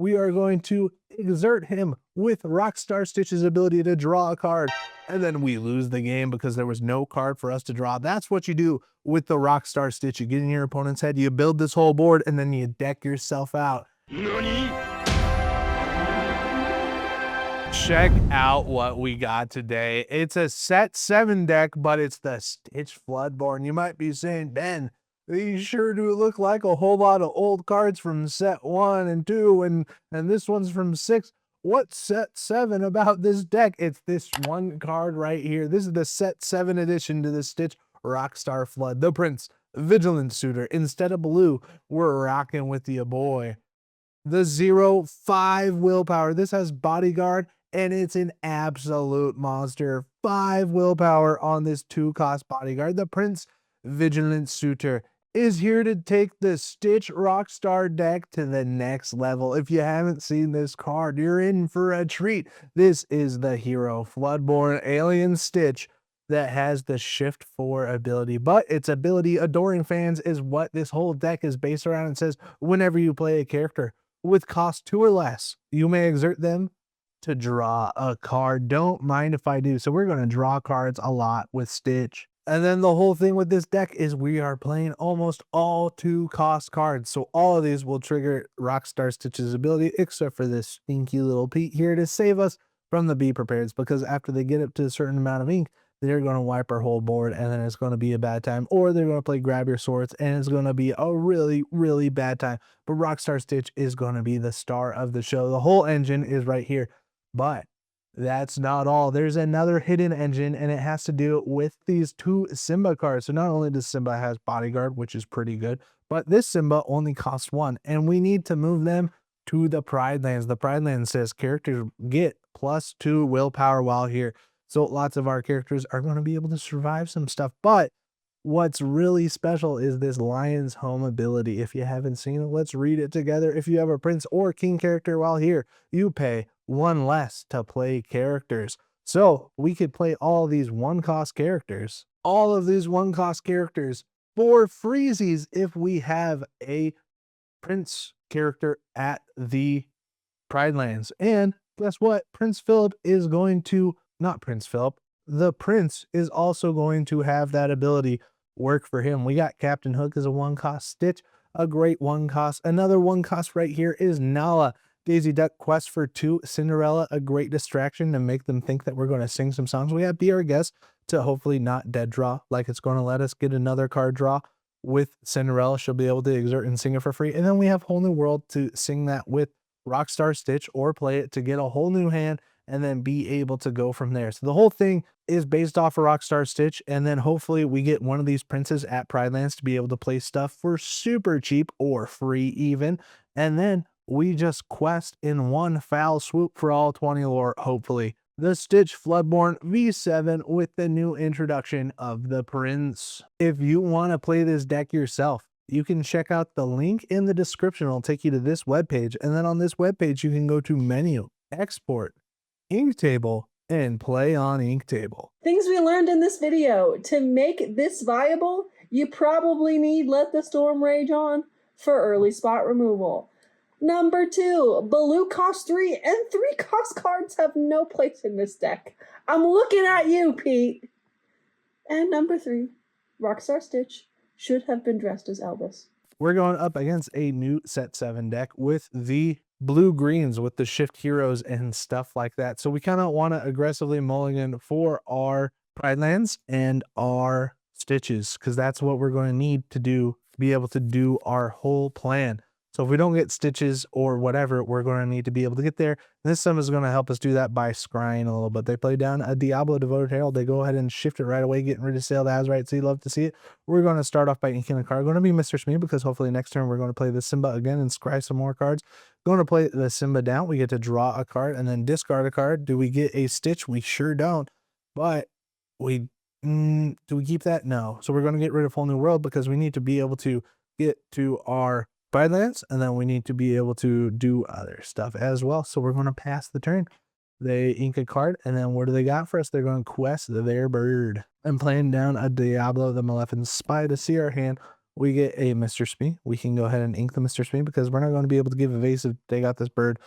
we are going to exert him with Rockstar Stitch's ability to draw a card, and then we lose the game because there was no card for us to draw. That's what you do with the Rockstar Stitch. You get in your opponent's head, you build this whole board, and then you deck yourself out. Check out what we got today. It's a set 7 deck, but it's the Stitch Floodborn. You might be saying, Ben, these sure do look like a whole lot of old cards from set 1 and 2, and this one's from 6. What's set 7 about this deck? It's this one card right here. This is the set 7 edition to the Stitch Rockstar Flood. The Prince, Vigilant Suitor. Instead of blue, we're rocking with you, boy. The 0/5 willpower. This has bodyguard, and it's an absolute monster. 5 willpower on this 2-cost bodyguard. The Prince, Vigilant Suitor, is here to take the Stitch Rockstar deck to the next level. If you haven't seen this card, you're in for a treat. This is the hero Floodborn Alien Stitch that has the Shift 4 ability, but its ability, Adoring Fans, is what this whole deck is based around. It says whenever you play a character with cost 2 or less, you may exert them to draw a card. Don't mind if I do. So we're going to draw cards a lot with Stitch. And then the whole thing with this deck is we are playing almost all 2-cost cards. So all of these will trigger Rockstar Stitch's ability, except for this stinky little Pete here to save us from the Be Prepareds, because after they get up to a certain amount of ink, they're going to wipe our whole board, and then it's going to be a bad time. Or they're going to play Grab Your Swords, and it's going to be a really, really bad time. But Rockstar Stitch is going to be the star of the show. The whole engine is right here. But that's not all. There's another hidden engine, and it has to do with these 2 Simba cards. So not only does Simba has bodyguard, which is pretty good, but this Simba only costs 1, and we need to move them to the Pride Lands. The Pride Lands says characters get +2 willpower while here. So lots of our characters are going to be able to survive some stuff. But what's really special is this Lion's Home ability. If you haven't seen it, let's read it together. If you have a Prince or King character while here, you pay 1 less to play characters. So we could play all these 1-cost characters, all of these 1-cost characters for freezies if we have a Prince character at the Pride Lands. And guess what? Prince Philip is going to, not Prince Philip, the Prince is also going to have that ability work for him. We got Captain Hook as a 1-cost Stitch, a great 1-cost. Another 1-cost right here is Nala. Daisy Duck Quest for 2, Cinderella, a great distraction to make them think that we're going to sing some songs. We have Be Our Guest to hopefully not dead draw, like it's going to let us get another card draw with Cinderella. She'll be able to exert and sing it for free. And then we have Whole New World to sing that with Rockstar Stitch, or play it to get a whole new hand and then be able to go from there. So the whole thing is based off of Rockstar Stitch, and then hopefully we get one of these princes at Pride Lands to be able to play stuff for super cheap or free even, and then we just quest in one foul swoop for all 20 lore, hopefully. The Stitch Floodborn V7 with the new introduction of the Prince. If you want to play this deck yourself, you can check out the link in the description. It'll take you to this webpage, and then on this webpage you can go to Menu, Export, Inktable, and Play on Inktable. Things we learned in this video. To make this viable, you probably need Let the Storm Rage On for early spot removal. Number 2, blue cost 3 and 3-cost cards have no place in this deck. I'm looking at you, Pete. And number 3, Rockstar Stitch should have been dressed as Elvis. We're going up against a new set 7 deck with the blue greens with the shift heroes and stuff like that. So we kind of want to aggressively mulligan for our Pride Lands and our Stitches, because that's what we're going to need to do to be able to do our whole plan. So if we don't get Stitches or whatever, we're going to need to be able to get there. This sum is going to help us do that by scrying a little bit. They play down a Diablo Devoted Herald. They go ahead and shift it right away, getting rid of Sail to Azurite. So you love to see it. We're going to start off by inking a card. Going to be Mr. Smee, because hopefully next turn we're going to play the Simba again and scry some more cards. Going to play the Simba down. We get to draw a card and then discard a card. Do we get a Stitch? We sure don't. But we do we keep that? No. So we're going to get rid of Whole New World, because we need to be able to get to our Pride Lands, and then we need to be able to do other stuff as well. So we're going to pass the turn. They ink a card, and then what do they got for us? They're going to quest their bird. I'm playing down a Diablo the Maleficent Spy to see our hand we get a Mr. Smee. We can go ahead and ink the Mr. Smee because we're not going to be able to give evasive take out this bird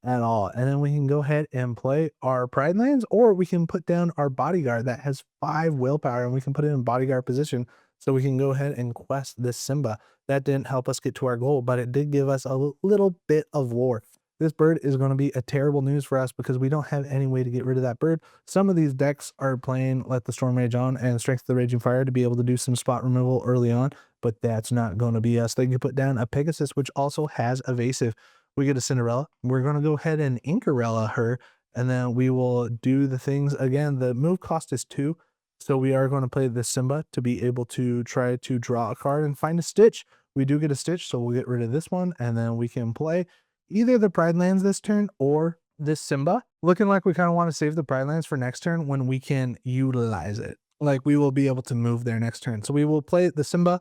at all. And then we can go ahead and play our Pride Lands, or we can put down our bodyguard that has 5 willpower, and we can put it in bodyguard position so we can go ahead and quest this Simba. That didn't help us get to our goal, but it did give us a little bit of lore. This bird is going to be a terrible news for us because we don't have any way to get rid of that bird. Some of these decks are playing Let the Storm Rage On and Strength of the Raging Fire to be able to do some spot removal early on, but that's not going to be us. They can put down a Pegasus, which also has evasive. We get a Cinderella. We're going to go ahead and Inkarella her, and then we will do the things again. The move cost is 2, so we are going to play this Simba to be able to try to draw a card and find a Stitch. We do get a Stitch, so we'll get rid of this one, and then we can play either the Pride Lands this turn or this Simba. Looking like we kind of want to save the Pride Lands for next turn when we can utilize it. Like we will be able to move there next turn. So we will play the Simba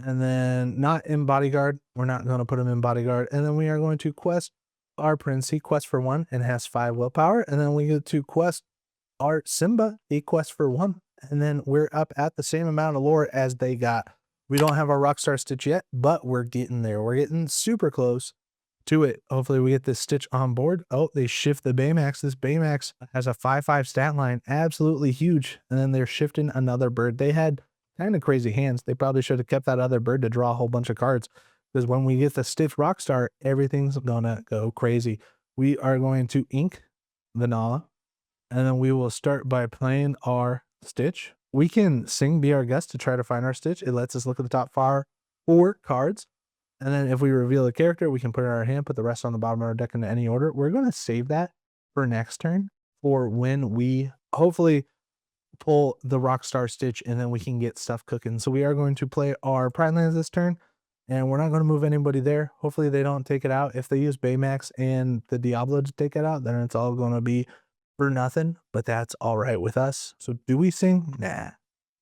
and then not in bodyguard. We're not going to put him in bodyguard. And then we are going to quest our Prince. He quests for 1 and has 5 willpower. And then we get to quest our Simba. He quests for 1. And then we're up at the same amount of lore as they got. We don't have our Rockstar Stitch yet, but we're getting there. We're getting super close to it. Hopefully we get this Stitch on board. Oh, they shift the Baymax. This Baymax has a 5/5 stat line. Absolutely huge. And then they're shifting another bird. They had kind of crazy hands. They probably should have kept that other bird to draw a whole bunch of cards, because when we get the Stitch Rockstar, everything's gonna go crazy. We are going to ink the Nala, and then we will start by playing our Stitch. We can sing Be Our Guest to try to find our Stitch. It lets us look at the top 4 cards. And then if we reveal a character, we can put it in our hand, put the rest on the bottom of our deck in any order. We're going to save that for next turn, for when we hopefully pull the Rockstar Stitch and then we can get stuff cooking. So we are going to play our Pride Lands this turn, and we're not going to move anybody there. Hopefully they don't take it out. If they use Baymax and the Diablo to take it out, then it's all going to be for nothing, but that's all right with us. So do we sing? Nah.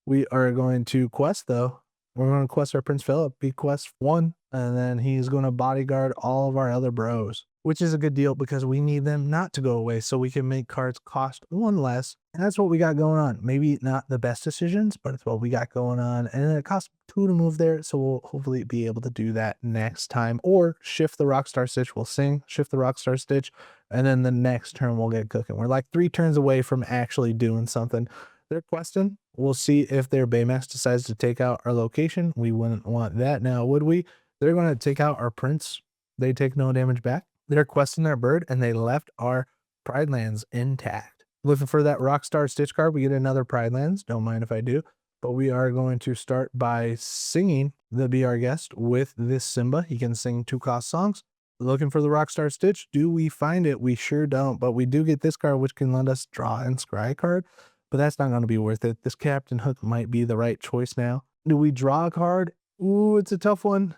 We are going to quest though. We're going to quest our Prince Philip. He quests 1, and then he's going to bodyguard all of our other bros, which is a good deal because we need them not to go away so we can make cards cost 1 less. And that's what we got going on. Maybe not the best decisions, but it's what we got going on. And it costs 2 to move there, so we'll hopefully be able to do that next time. Or shift the Rockstar Stitch. We'll sing, shift the Rockstar Stitch, and then the next turn we'll get cooking. We're like 3 turns away from actually doing something. They're questing. We'll see if their Baymax decides to take out our location. We wouldn't want that now, would we? They're going to take out our Prince. They take no damage back. They're questing their bird, and they left our Pride Lands intact. Looking for that Rockstar Stitch card. We get another Pride Lands. Don't mind if I do. But we are going to start by singing the Be Our Guest with this Simba. He can sing 2-cost songs. Looking for the Rockstar Stitch. Do we find it? We sure don't. But we do get this card, which can let us draw and scry card. But that's not going to be worth it. This Captain Hook might be the right choice now. Do we draw a card? Ooh, it's a tough one.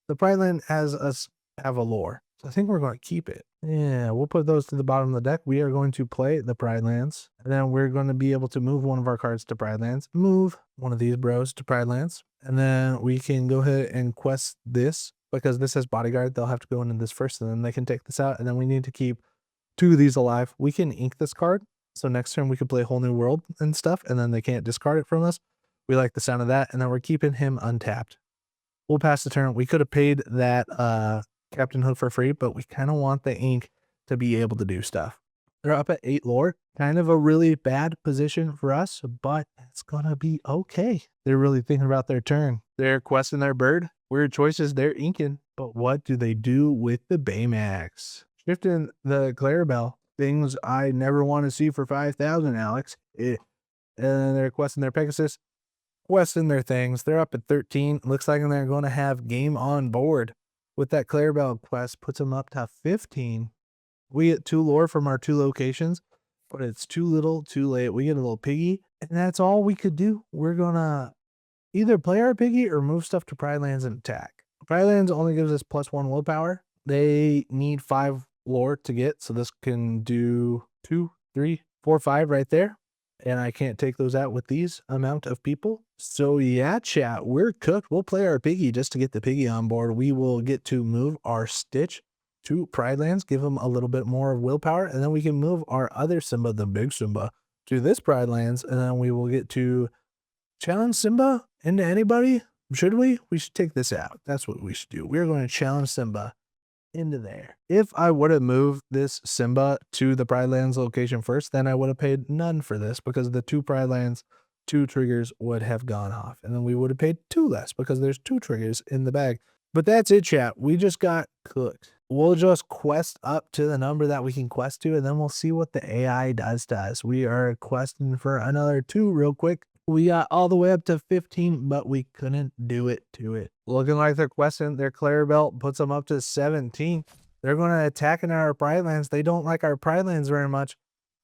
The Pride Land has us have a lore, so I think we're going to keep it. Yeah, we'll put those to the bottom of the deck. We are going to play the Pride Lands, and then we're going to be able to move one of our cards to Pride Lands, move one of these bros to Pride Lands, and then we can go ahead and quest this, because this has bodyguard. They'll have to go into this first, and then they can take this out, and then we need to keep 2 of these alive. We can ink this card, so next turn we could play Whole New World and stuff, and then they can't discard it from us. We like the sound of that, and then we're keeping him untapped. We'll pass the turn. We could have paid that Captain Hook for free, but we kind of want the ink to be able to do stuff. They're up at 8 lore. Kind of a really bad position for us, but it's going to be okay. They're really thinking about their turn. They're questing their bird. Weird choices. They're inking. But what do they do with the Baymax? Shifting the Clarabelle. Things I never want to see for 5,000, Alex. And they're questing their Pegasus. Questing their things. They're up at 13. Looks like they're going to have game on board. With that Clarabelle quest, puts them up to 15. We get 2 lore from our 2 locations, but it's too little, too late. We get a little piggy, and that's all we could do. We're going to either play our piggy or move stuff to Pride Lands and attack. Pride Lands only gives us +1 willpower. They need 5 lore to get, so this can do 2, 3, 4, 5 right there. And I can't take those out with these amount of people. So yeah, chat, we're cooked. We'll play our piggy just to get the piggy on board. We will get to move our Stitch to Pride Lands, give them a little bit more of willpower, and then we can move our other Simba, the big Simba, to this Pride Lands, and then we will get to challenge Simba into anybody. Should we? We should take this out. That's what we should do. We're going to challenge Simba into there. If I would have moved this Simba to the Pride Lands location first, then I would have paid none for this because the 2 Pride Lands, 2 triggers would have gone off. And then we would have paid 2 less because there's 2 triggers in the bag. But that's it, chat. We just got cooked. We'll just quest up to the number that we can quest to, and then we'll see what the AI does to us. We are questing for another 2 real quick. We got all the way up to 15, but we couldn't do it to it. Looking like they're questing their Claire Belt puts them up to 17. They're going to attack in our Pride Lands. They don't like our Pride Lands very much.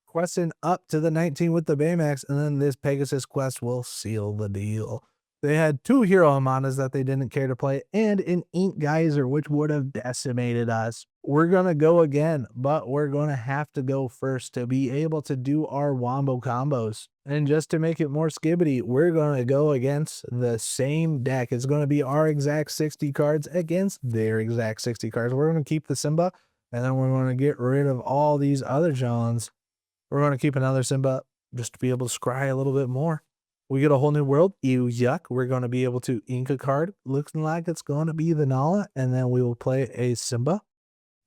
Questing up to the 19 with the Baymax, and then this Pegasus quest will seal the deal. They had 2 hero Amanas that they didn't care to play, and an Ink Geyser, which would have decimated us. We're going to go again, but we're going to have to go first to be able to do our wombo combos. And just to make it more skibbity, we're going to go against the same deck. It's going to be our exact 60 cards against their exact 60 cards. We're going to keep the Simba, and then we're going to get rid of all these other Johns. We're going to keep another Simba just to be able to scry a little bit more. We get a whole new world. Ew, yuck. We're going to be able to ink a card. Looks like it's going to be the Nala, and then we will play a Simba.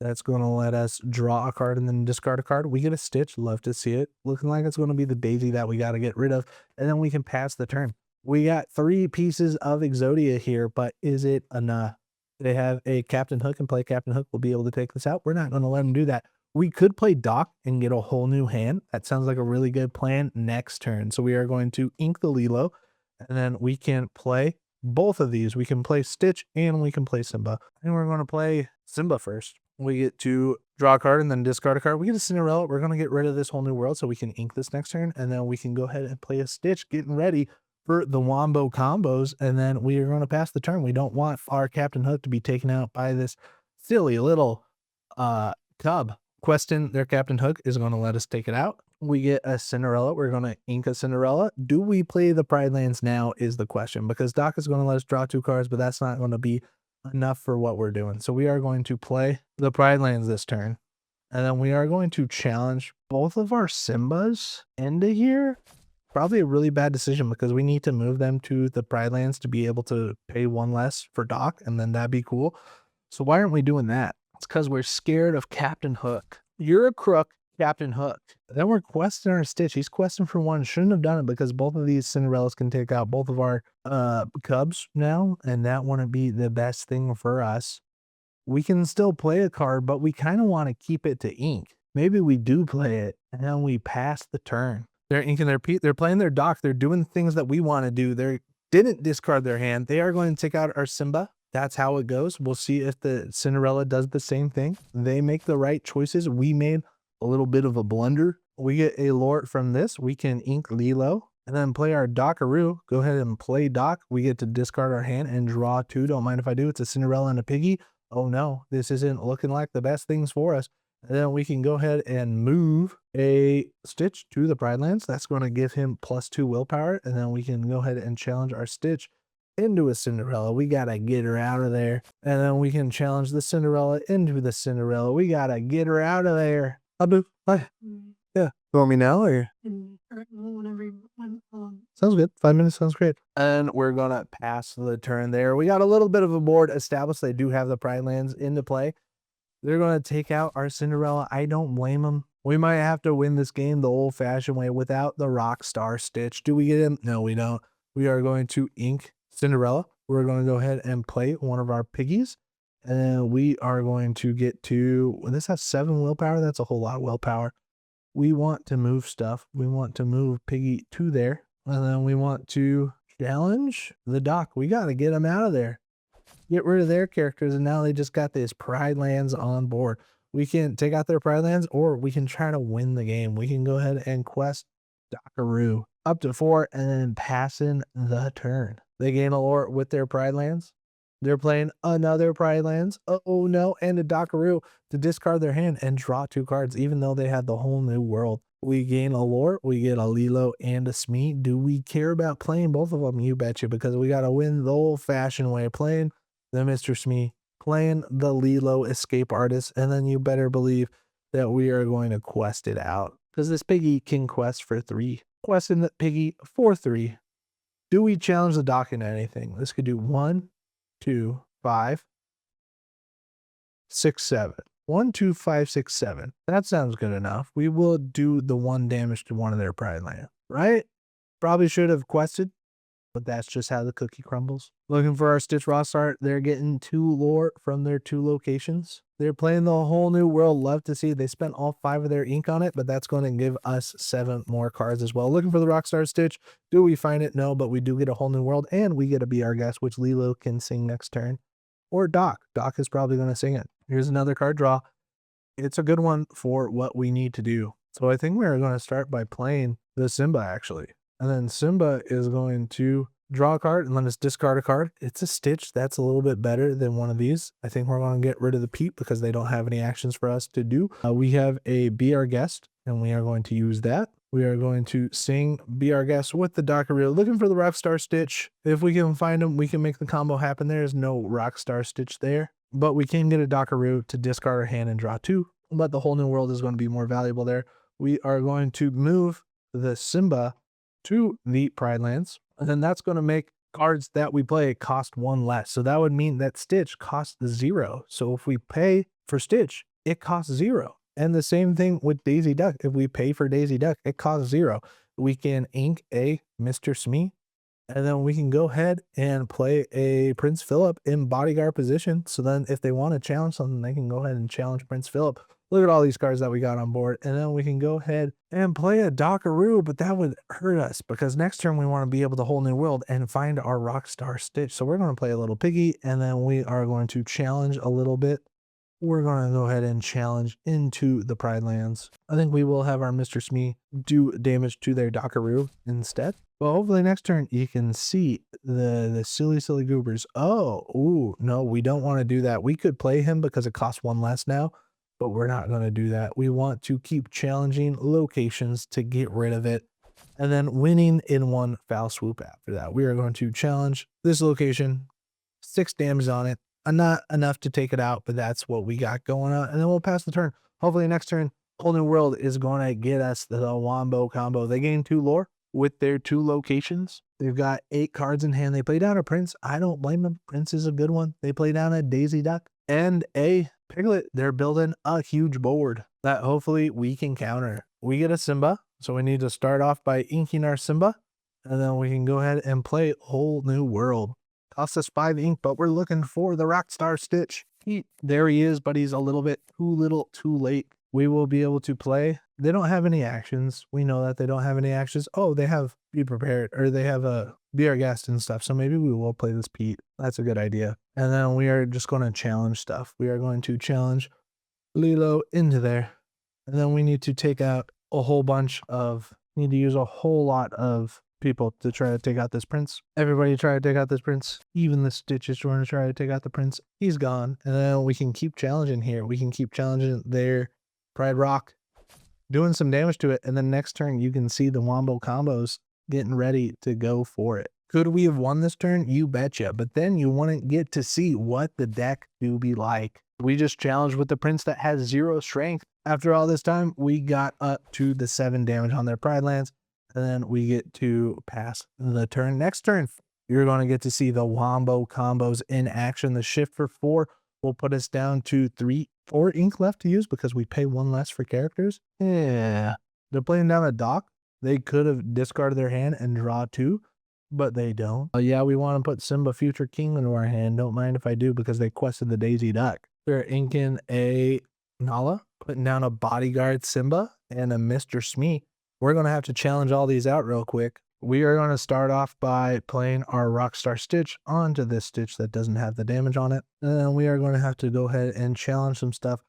That's going to let us draw a card and then discard a card. We get a Stitch. Love to see it. Looking like it's going to be the Daisy that we got to get rid of, and then we can pass the turn. We got 3 pieces of Exodia here, but is it enough? They have a Captain Hook and play Captain Hook. We'll be able to take this out. We're not going to let them do that. We could play Doc and get a whole new hand. That sounds like a really good plan next turn. So we are going to ink the Lilo, and then we can play both of these. We can play Stitch and we can play Simba. And we're going to play Simba first. We get to draw a card and then discard a card. We get a Cinderella. We're going to get rid of this whole new world so we can ink this next turn. And then we can go ahead and play a Stitch, getting ready for the wombo combos. And then we are going to pass the turn. We don't want our Captain Hook to be taken out by this silly little cub. Questing their Captain Hook is going to let us take it out. We get a Cinderella. We're going to ink a Cinderella. Do we play the Pride Lands now is the question, because Doc is going to let us draw 2 cards, but that's not going to be enough for what we're doing. So we are going to play the Pride Lands this turn. And then we are going to challenge both of our Simbas into here. Probably a really bad decision because we need to move them to the Pride Lands to be able to pay 1 less for Doc, and then that'd be cool. So why aren't we doing that? It's because we're scared of Captain Hook. You're a crook, Captain Hook. Then we're questing our Stitch. He's questing for 1. Shouldn't have done it because both of these Cinderellas can take out both of our cubs now, and that wouldn't be the best thing for us. We can still play a card, but we kind of want to keep it to ink. Maybe we do play it, and then we pass the turn. They're inking their Pete. They're playing their Doc. They're doing things that we want to do. They didn't discard their hand. They are going to take out our Simba. That's how it goes. We'll see if the Cinderella does the same thing. They make the right choices. We made a little bit of a blunder. We get a Lort from this. We can ink Lilo and then play our Dockaroo. Go ahead and play Doc. We get to discard our hand and draw 2. Don't mind if I do. It's a Cinderella and a Piggy. Oh no, this isn't looking like the best things for us. And then we can go ahead and move a Stitch to the Pride Lands. That's going to give him +2 willpower. And then we can go ahead and challenge our Stitch into a Cinderella. We got to get her out of there. And then we can challenge the Cinderella into the Cinderella. We got to get her out of there. Abu, hi. Yeah. You want me now or? Sounds good. 5 minutes sounds great. And we're going to pass the turn there. We got a little bit of a board established. They do have the Pride Lands into play. They're going to take out our Cinderella. I don't blame them. We might have to win this game the old-fashioned way without the Rockstar Stitch. Do we get him? No, we don't. We are going to ink Cinderella. We're going to go ahead and play one of our piggies. And then we are going to get to, this has 7 willpower. That's a whole lot of willpower. We want to move stuff. We want to move Piggy to there. And then we want to challenge the Doc. We got to get them out of there. Get rid of their characters. And now they just got this Pride Lands on board. We can take out their Pride Lands, or we can try to win the game. We can go ahead and quest Dockaroo up to 4 and then pass in the turn. They gain a Lord with their Pride Lands. They're playing another Pride Lands. Oh no, and a Dockaroo to discard their hand and draw 2 cards, even though they had the whole new world. We gain a Lord, we get a Lilo and a Smee. Do we care about playing both of them? You betcha, because we got to win the old-fashioned way, playing the Mr. Smee, playing the Lilo Escape Artist, and then you better believe that we are going to quest it out, because this Piggy can quest for 3. Questing that Piggy for 3. Do we challenge the dock into anything? This could do 1, 2, 5, 6, 7. 1, 2, 5, 6, 7. That sounds good enough. We will do the 1 damage to one of their pride land, right? Probably should have quested, but that's just how the cookie crumbles. Looking for our Stitch ROCKSTAR. They're getting 2 lore from their 2 locations. They're playing the whole new world. Love to see. They spent all 5 of their ink on it, but that's going to give us 7 more cards as well. Looking for the ROCKSTAR Stitch. Do we find it? No, but we do get a whole new world, and we get a Be Our Guest, which Lilo can sing next turn. Or Doc. Doc is probably going to sing it. Here's another card draw. It's a good one for what we need to do. So I think we're going to start by playing the Simba, actually. And then Simba is going to draw a card and let us discard a card. It's a Stitch. That's a little bit better than one of these. I think we're going to get rid of the Pete because they don't have any actions for us to do. We have a Be Our Guest, and we are going to use that. We are going to sing Be Our Guest with the Dockaroo. Looking for the ROCKSTAR Stitch. If we can find them, we can make the combo happen. There is no ROCKSTAR Stitch there, but we can get a Dockaroo to discard our hand and draw 2. But the whole new world is going to be more valuable there. We are going to move the Simba to the Pride Lands, and then that's going to make cards that we play cost 1 less. So that would mean that Stitch costs 0. So if we pay for Stitch, it costs 0. And the same thing with Daisy Duck. If we pay for Daisy Duck, it costs 0. We can ink a Mr. Smee, and then we can go ahead and play a Prince Philip in bodyguard position. So then if they want to challenge something, they can go ahead and challenge Prince Philip. Look at all these cards that we got on board. And then we can go ahead and play a Dockaroo, but that would hurt us because next turn we want to be able to whole new world and find our ROCKSTAR Stitch. So we're going to play a little piggy, and then we are going to challenge a little bit. We're going to go ahead and challenge into the Pride Lands. I think we will have our Mr. Smee do damage to their Dockaroo instead. Well, hopefully next turn you can see the silly goobers. Oh, ooh, no, we don't want to do that. We could play him because it costs 1 less now, but we're not going to do that. We want to keep challenging locations to get rid of it, and then winning in 1 foul swoop after that. We are going to challenge this location, 6 damage on it. Not enough to take it out, but that's what we got going on. And then we'll pass the turn. Hopefully next turn, Whole New World is going to get us the Wombo combo. They gain 2 lore with their 2 locations. They've got 8 cards in hand. They play down a Prince. I don't blame them. Prince is a good one. They play down a Daisy Duck and a Piglet. They're building a huge board that hopefully we can counter. We get a Simba, so we need to start off by inking our Simba, and then we can go ahead and play Whole New World. Costs us 5 ink, but we're looking for the ROCKSTAR Stitch. There he is, but he's a little bit too little, too late. We will be able to play. They don't have any actions. We know that they don't have any actions. Oh, they have Be Prepared, or they have a Be Our Guest and stuff. So maybe we will play this Pete. That's a good idea. And then we are just going to challenge stuff. We are going to challenge Lilo into there. And then we need to take out a whole bunch of, need to use a whole lot of people to try to take out this Prince. Everybody try to take out this Prince. Even the Stitch is trying to try to take out the Prince. He's gone. And then we can keep challenging here. We can keep challenging their Pride Rock, doing some damage to it. And then next turn, you can see the Wombo combos getting ready to go for it. Could we have won this turn? You betcha. But then you wouldn't get to see what the deck do be like. We just challenged with the Prince that has 0 strength. After all this time, we got up to the 7 damage on their Pride Lands. And then we get to pass the turn. Next turn, you're going to get to see the Wombo combos in action. The shift for 4 will put us down to 4 ink left to use because we pay 1 less for characters. Yeah. They're playing down a Dock. They could have discarded their hand and draw 2, but they don't. Yeah, we want to put Simba Future King into our hand. Don't mind if I do because they quested the Daisy Duck. They're inking a Nala, putting down a Bodyguard Simba and a Mr. Smee. We're going to have to challenge all these out real quick. We are going to start off by playing our ROCKSTAR Stitch onto this Stitch that doesn't have the damage on it. And then we are going to have to go ahead and challenge some stuff.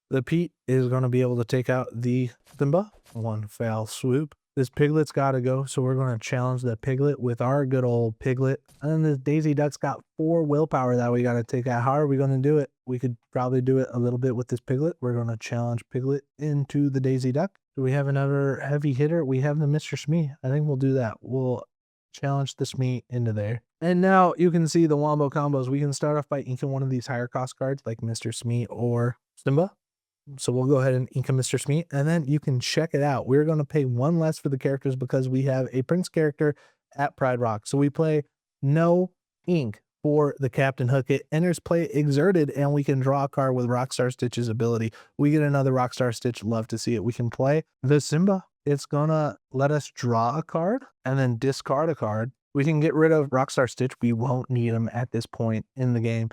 The Pete is going to be able to take out the Simba. 1 foul swoop. This Piglet's got to go, so we're going to challenge the Piglet with our good old Piglet. And then this Daisy Duck's got 4 willpower that we got to take out. How are we going to do it? We could probably do it a little bit with this Piglet. We're going to challenge Piglet into the Daisy Duck. Do we have another heavy hitter? We have the Mr. Smee. I think we'll do that. We'll challenge the Smee into there. And now you can see the Wombo combos. We can start off by inking one of these higher cost cards like Mr. Smee or Simba. So we'll go ahead and ink a Mr. Smee, and then you can check it out. We're going to pay 1 less for the characters because we have a Prince character at Pride Rock. So we play no ink for the Captain Hook. It enters play exerted, and we can draw a card with Rockstar Stitch's ability. We get another Rockstar Stitch. Love to see it. We can play the Simba. It's gonna let us draw a card and then discard a card. We can get rid of Rockstar Stitch. We won't need him at this point in the game.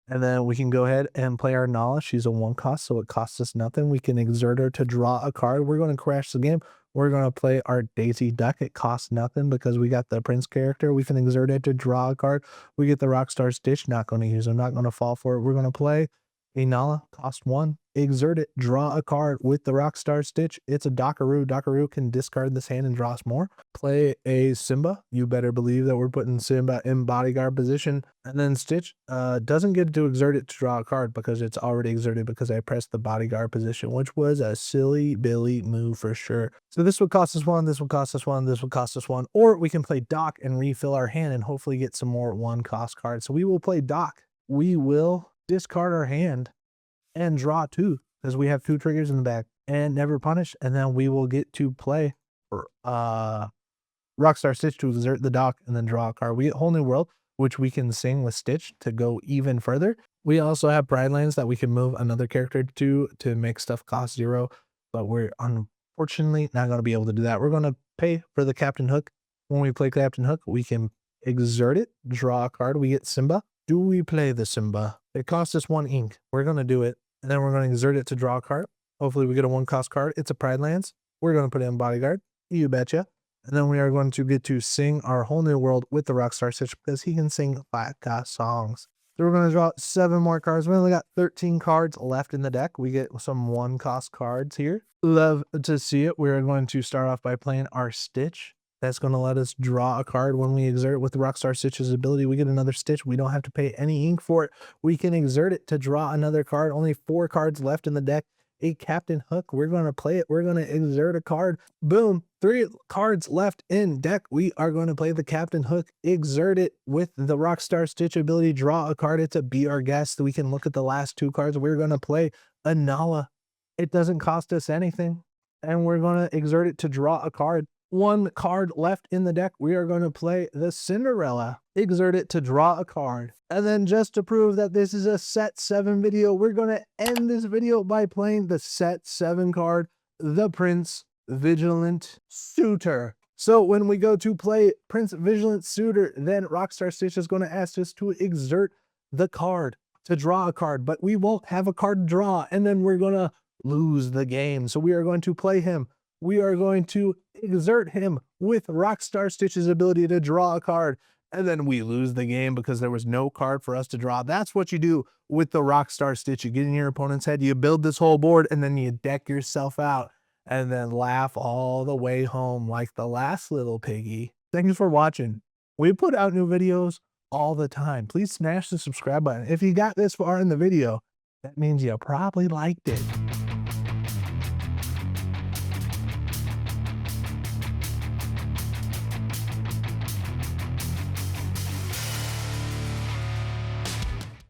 And then we can go ahead and play our Nala. She's a 1 cost, so it costs us nothing. We can exert her to draw a card. We're going to crash the game. We're going to play our Daisy Duck. It costs nothing because we got the Prince character. We can exert it to draw a card. We get the Rockstar Stitch. Not going to use them. Not going to fall for it. We're going to play a Nala. Cost 1. Exert it. Draw a card with the Rockstar Stitch. It's a Dockaroo. Dockaroo can discard this hand and draw us more. Play a Simba. You better believe that we're putting Simba in bodyguard position. And then Stitch doesn't get to exert it to draw a card because it's already exerted because I pressed the bodyguard position, which was a silly Billy move for sure. So this would cost us 1, this would cost us 1, this would cost us 1. Or we can play Dock and refill our hand and hopefully get some more 1 cost cards. So we will play Dock. We will discard our hand and draw 2 because we have 2 triggers in the back and never punish. And then we will get to play Rockstar Stitch to exert the Dock and then draw a card. We get Whole New World, which we can sing with Stitch to go even further. We also have Pride Lands that we can move another character to make stuff cost 0, but we're unfortunately not going to be able to do that. We're going to pay for the Captain Hook. When we play Captain Hook, we can exert it, draw a card. We get Simba. Do we play the Simba? It costs us 1 ink. We're going to do it, and then we're going to exert it to draw a card. Hopefully we get a 1 cost card. It's a Pride Lands. We're going to put it in bodyguard. You betcha. And then we are going to get to sing our Whole New World with the Rockstar Stitch because he can sing 5 cost songs. So we're going to draw 7 more cards. We only got 13 cards left in the deck. We get some 1 cost cards here. Love to see it. We're going to start off by playing our Stitch. That's going to let us draw a card when we exert it with the Rockstar Stitch's ability. We get another Stitch. We don't have to pay any ink for it. We can exert it to draw another card. Only 4 cards left in the deck. A Captain Hook. We're going to play it. We're going to exert a card. Boom. 3 cards left in deck. We are going to play the Captain Hook. Exert it with the Rockstar Stitch ability. Draw a card. It's a Be Our Guest. We can look at the last 2 cards. We're going to play a Nala. It doesn't cost us anything. And we're going to exert it to draw a card. 1 card left in the deck. We are going to play the Cinderella. Exert it to draw a card. And then just to prove that this is a set 7 video, we're going to end this video by playing the set 7 card, the Prince Vigilant Suitor. So when we go to play Prince Vigilant Suitor, then Rockstar Stitch is going to ask us to exert the card to draw a card, but we won't have a card to draw, and then we're going to lose the game. So we are going to play him. We are going to exert him with Rockstar Stitch's ability to draw a card, and then we lose the game because there was no card for us to draw. That's what you do with the Rockstar Stitch. You get in your opponent's head, you build this whole board, and then you deck yourself out, and then laugh all the way home like the last little piggy. Thanks for watching. We put out new videos all the time. Please smash the subscribe button. If you got this far in the video, that means you probably liked it.